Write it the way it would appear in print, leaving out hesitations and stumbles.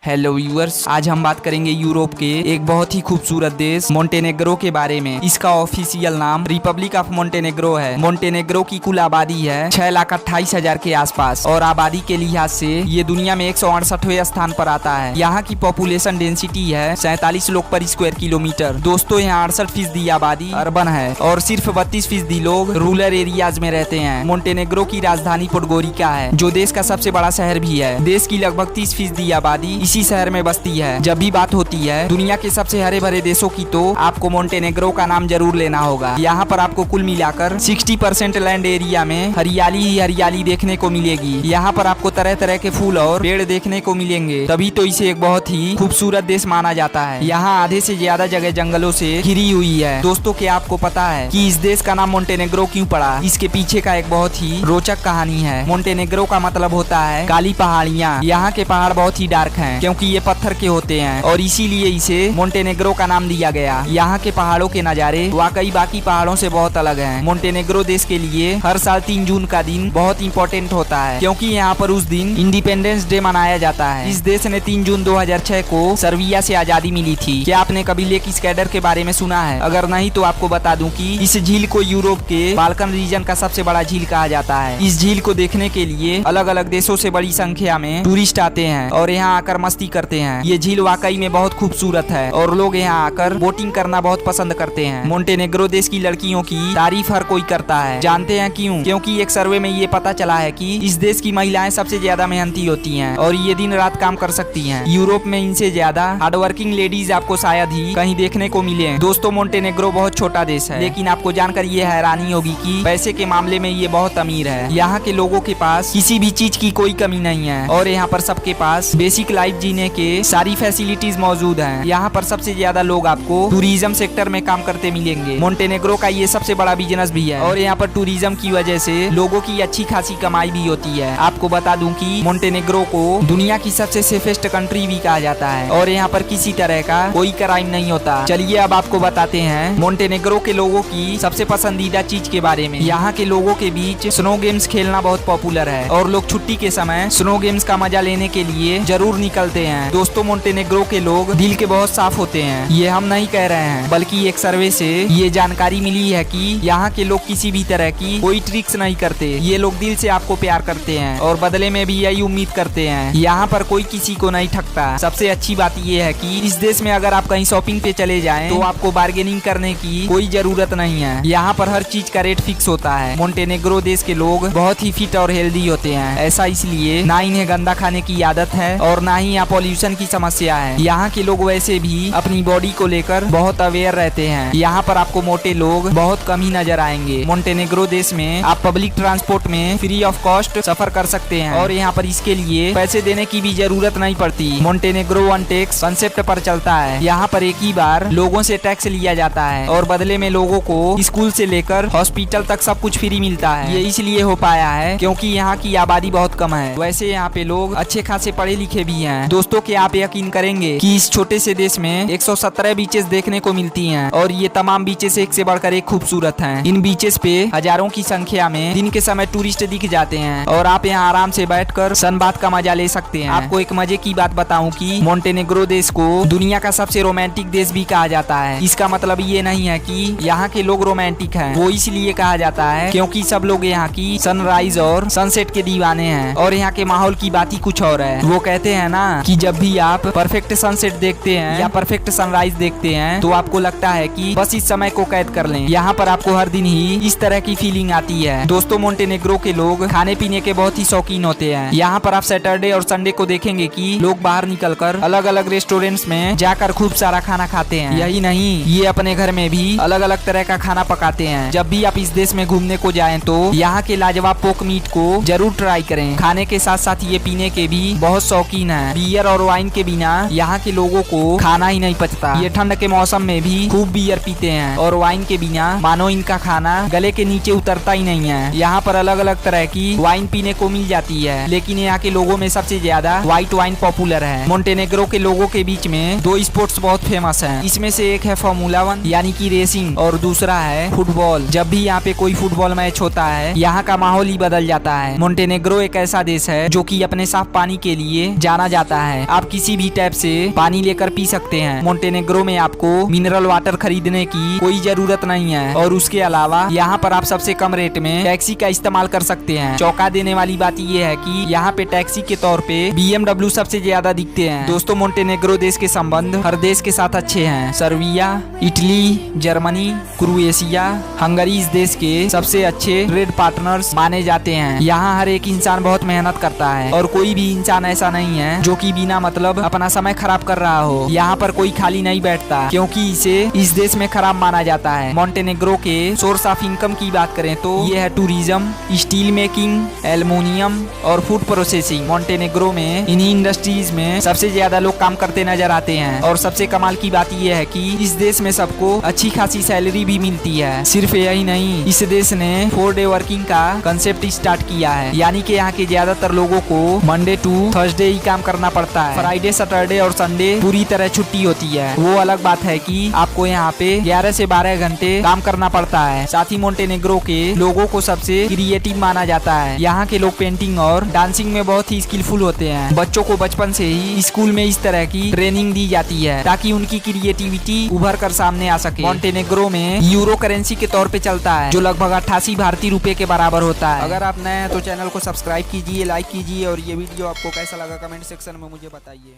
Hello viewers, आज हम बात करेंगे यूरोप के एक बहुत ही खूबसूरत देश मोंटेनेग्रो के बारे में। इसका ऑफिशियल नाम रिपब्लिक ऑफ मोंटेनेग्रो है। मोंटेनेग्रो की कुल आबादी है 6,28,000 के आसपास और आबादी के लिहाज से ये दुनिया में 168वें स्थान पर आता है। यहाँ की पॉपुलेशन डेंसिटी है 47 लोग पर स्क्वायर किलोमीटर। दोस्तों, यहाँ 68% आबादी अर्बन है और सिर्फ 32% लोग रूरल एरियाज में रहते हैं। मोंटेनेग्रो की राजधानी पोडगोरिका है, जो देश का सबसे बड़ा शहर भी है। देश की लगभग 30% आबादी इसी शहर में बसती है। जब भी बात होती है दुनिया के सबसे हरे भरे देशों की, तो आपको मोंटेनेग्रो का नाम जरूर लेना होगा। यहाँ पर आपको कुल मिलाकर 60% लैंड एरिया में हरियाली ही हरियाली देखने को मिलेगी। यहाँ पर आपको तरह तरह के फूल और पेड़ देखने को मिलेंगे, तभी तो इसे एक बहुत ही खूबसूरत देश माना जाता है। यहाँ आधे से ज्यादा जगह जंगलों से घिरी हुई है। दोस्तों, क्या आपको पता है कि इस देश का नाम मोंटेनेग्रो क्यों पड़ा? इसके पीछे का एक बहुत ही रोचक कहानी है। मोंटेनेग्रो का मतलब होता है काली पहाड़ियाँ। यहाँ के पहाड़ बहुत ही डार्क हैं, क्योंकि ये पत्थर के होते हैं और इसीलिए इसे मोंटेनेग्रो का नाम दिया गया। यहाँ के पहाड़ों के नज़ारे वाकई बाकी पहाड़ों से बहुत अलग हैं। मोंटेनेग्रो देश के लिए हर साल 3 जून का दिन बहुत इंपॉर्टेंट होता है, क्योंकि यहाँ पर उस दिन इंडिपेंडेंस डे मनाया जाता है। इस देश ने 3 जून 2006 को सर्बिया से आजादी मिली थी। क्या आपने कभी लेक स्कैडर के बारे में सुना है? अगर नहीं तो आपको बता दूं कि इस झील को यूरोप के बाल्कन रीजन का सबसे बड़ा झील कहा जाता है। इस झील को देखने के लिए अलग अलग देशों से बड़ी संख्या में टूरिस्ट आते हैं और यहाँ आकर मस्ती करते हैं। ये झील वाकई में बहुत खूबसूरत है और लोग यहाँ आकर बोटिंग करना बहुत पसंद करते हैं। मोंटेनेग्रो देश की लड़कियों की तारीफ हर कोई करता है। जानते हैं क्यों? क्योंकि एक सर्वे में ये पता चला है कि इस देश की महिलाएं सबसे ज्यादा मेहनती होती हैं और ये दिन रात काम कर सकती हैं। यूरोप में इनसे ज्यादा हार्डवर्किंग लेडीज आपको शायद ही कहीं देखने को मिले। दोस्तों, मोंटेनेग्रो बहुत छोटा देश है, लेकिन आपको जानकर ये हैरानी होगी कि पैसे के मामले में ये बहुत अमीर है। यहाँ के लोगों के पास किसी भी चीज की कोई कमी नहीं है और यहाँ पर सबके पास बेसिक लाइफ जीने के सारी फैसिलिटीज मौजूद हैं। यहाँ पर सबसे ज्यादा लोग आपको टूरिज्म सेक्टर में काम करते मिलेंगे। मोंटेनेग्रो का ये सबसे बड़ा बिजनेस भी है और यहाँ पर टूरिज्म की वजह से लोगों की अच्छी खासी कमाई भी होती है। आपको बता दूं कि मोंटेनेग्रो को दुनिया की सबसे सेफेस्ट कंट्री भी कहा जाता है और यहाँ पर किसी तरह का कोई क्राइम नहीं होता। चलिए अब आपको बताते हैं मोंटेनेग्रो के लोगों की सबसे पसंदीदा चीज के बारे में। यहाँ के लोगों के बीच स्नो गेम्स खेलना बहुत पॉपुलर है और लोग छुट्टी के समय स्नो गेम्स का मजा लेने के लिए जरूर निकलते हैं। दोस्तों, मोंटेनेग्रो के लोग दिल के बहुत साफ होते हैं। ये हम नहीं कह रहे हैं, बल्कि एक सर्वे से ये जानकारी मिली है कि यहाँ के लोग किसी भी तरह की कोई ट्रिक्स नहीं करते। ये लोग दिल से आपको प्यार करते हैं और बदले में भी यही उम्मीद करते हैं। यहाँ पर कोई किसी को नहीं ठगता। सबसे अच्छी बात ये है कि इस देश में अगर आप कहीं शॉपिंग पे चले जाएं, तो आपको बार्गेनिंग करने की कोई जरूरत नहीं है। यहाँ पर हर चीज का रेट फिक्स होता है। मोंटेनेग्रो देश के लोग बहुत ही फिट और हेल्दी होते हैं। ऐसा इसलिए ना इन्हें गंदा खाने की आदत है और ना ही यहाँ पॉल्यूशन की समस्या है। यहाँ के लोग वैसे भी अपनी बॉडी को लेकर बहुत अवेयर रहते हैं। यहाँ पर आपको मोटे लोग बहुत कम ही नजर आएंगे। मोंटेनेग्रो देश में आप पब्लिक ट्रांसपोर्ट में फ्री ऑफ कॉस्ट सफर कर सकते हैं और यहाँ पर इसके लिए पैसे देने की भी जरूरत नहीं पड़ती। मोंटेनेग्रो वन टैक्स कंसेप्ट पर चलता है। यहाँ पर एक ही बार लोगों से टैक्स लिया जाता है और बदले में लोगों को स्कूल से लेकर हॉस्पिटल तक सब कुछ फ्री मिलता है। ये इसलिए हो पाया है क्योंकि यहाँ की आबादी बहुत कम है। वैसे यहाँ पे लोग अच्छे खासे पढ़े लिखे भी हैं। दोस्तों, क्या आप यकीन करेंगे कि इस छोटे से देश में 117 बीचेस देखने को मिलती हैं और ये तमाम बीचेस एक से बढ़कर एक खूबसूरत हैं। इन बीचेस पे हजारों की संख्या में दिन के समय टूरिस्ट दिख जाते हैं और आप यहाँ आराम से बैठकर सनबाथ का मजा ले सकते हैं। आपको एक मजे की बात बताऊं कि मोंटेनेग्रो देश को दुनिया का सबसे रोमांटिक देश भी कहा जाता है। इसका मतलब ये नहीं है कि यहाँ के लोग रोमांटिक हैं। वो इसलिए कहा जाता है क्योंकि सब लोग यहाँ की सनराइज और सनसेट के दीवाने हैं और यहाँ के माहौल की बात ही कुछ और है। वो कहते हैं ना कि जब भी आप परफेक्ट सनसेट देखते हैं या परफेक्ट सनराइज देखते हैं, तो आपको लगता है कि बस इस समय को कैद कर लें। यहाँ पर आपको हर दिन ही इस तरह की फीलिंग आती है। दोस्तों, मोंटेनेग्रो के लोग खाने पीने के बहुत ही शौकीन होते हैं। यहाँ पर आप सैटरडे और संडे को देखेंगे कि लोग बाहर निकलकर अलग अलग रेस्टोरेंट्स में जाकर खूब सारा खाना खाते हैं। यही नहीं, ये अपने घर में भी अलग अलग तरह का खाना पकाते हैं। जब भी आप इस देश में घूमने को जाएं, तो यहाँ के लाजवाब पोक मीट को जरूर ट्राई करें। खाने के साथ साथ ये पीने के भी बहुत शौकीन है। बियर और वाइन के बिना यहाँ के लोगों को खाना ही नहीं पचता। ये ठंड के मौसम में भी खूब बियर पीते हैं और वाइन के बिना मानो इनका खाना गले के नीचे उतरता ही नहीं है। यहाँ पर अलग अलग तरह की वाइन पीने को मिल जाती है, लेकिन यहाँ के लोगों में सबसे ज्यादा व्हाइट वाइन पॉपुलर है। मोंटेनेग्रो के लोगों के बीच में 2 स्पोर्ट्स बहुत फेमस हैं। इसमें से एक है फॉर्मूला 1 यानी कि रेसिंग और दूसरा है फुटबॉल। जब भी यहाँ पे कोई फुटबॉल मैच होता है, यहाँ का माहौल ही बदल जाता है। मोंटेनेग्रो एक ऐसा देश है जो कि अपने साफ पानी के लिए जाना जाता जाता है। आप किसी भी टैप से पानी लेकर पी सकते हैं। मोंटेनेग्रो में आपको मिनरल वाटर खरीदने की कोई जरूरत नहीं है और उसके अलावा यहाँ पर आप सबसे कम रेट में टैक्सी का इस्तेमाल कर सकते हैं। चौंका देने वाली बात यह है कि यहाँ पे टैक्सी के तौर पे BMW सबसे ज्यादा दिखते हैं। दोस्तों, मोंटेनेग्रो देश के संबंध हर देश के साथ अच्छे हैं। Serbia, Italy, Germany, Croatia, Hungary इस देश के सबसे अच्छे ट्रेड पार्टनर्स माने जाते हैं। यहाँ हर एक इंसान बहुत मेहनत करता है और कोई भी इंसान ऐसा नहीं है जो कि बिना मतलब अपना समय खराब कर रहा हो। यहाँ पर कोई खाली नहीं बैठता क्योंकि इसे इस देश में खराब माना जाता है। मोंटेनेग्रो के सोर्स ऑफ इनकम की बात करें तो ये है टूरिज्म, स्टील मेकिंग, एल्युमिनियम और फूड प्रोसेसिंग। मोंटेनेग्रो में इन्हीं इंडस्ट्रीज में सबसे ज्यादा लोग काम करते नजर आते हैं और सबसे कमाल की बात यह है कि इस देश में सबको अच्छी खासी सैलरी भी मिलती है। सिर्फ यही नहीं, इस देश ने 4 डे वर्किंग का कंसेप्ट स्टार्ट किया है, यानी कि यहाँ के ज्यादातर लोगों को मंडे टू थर्सडे ही काम करना पड़ता है। फ्राइडे, सैटरडे और संडे पूरी तरह छुट्टी होती है। वो अलग बात है कि आपको यहाँ पे 11 से 12 घंटे काम करना पड़ता है। साथ ही मोंटेनेग्रो के लोगों को सबसे क्रिएटिव माना जाता है। यहाँ के लोग पेंटिंग और डांसिंग में बहुत ही स्किलफुल होते हैं। बच्चों को बचपन से ही स्कूल में इस तरह की ट्रेनिंग दी जाती है ताकि उनकी क्रिएटिविटी उभर कर सामने आ सके। मोंटेनेग्रो में यूरो करेंसी के तौर पे चलता है जो लगभग 88 भारतीय रुपए के बराबर होता है। अगर आप नए हैं तो चैनल को सब्सक्राइब कीजिए, लाइक कीजिए और ये वीडियो आपको कैसा लगा कमेंट सेक्शन में मुझे बताइए।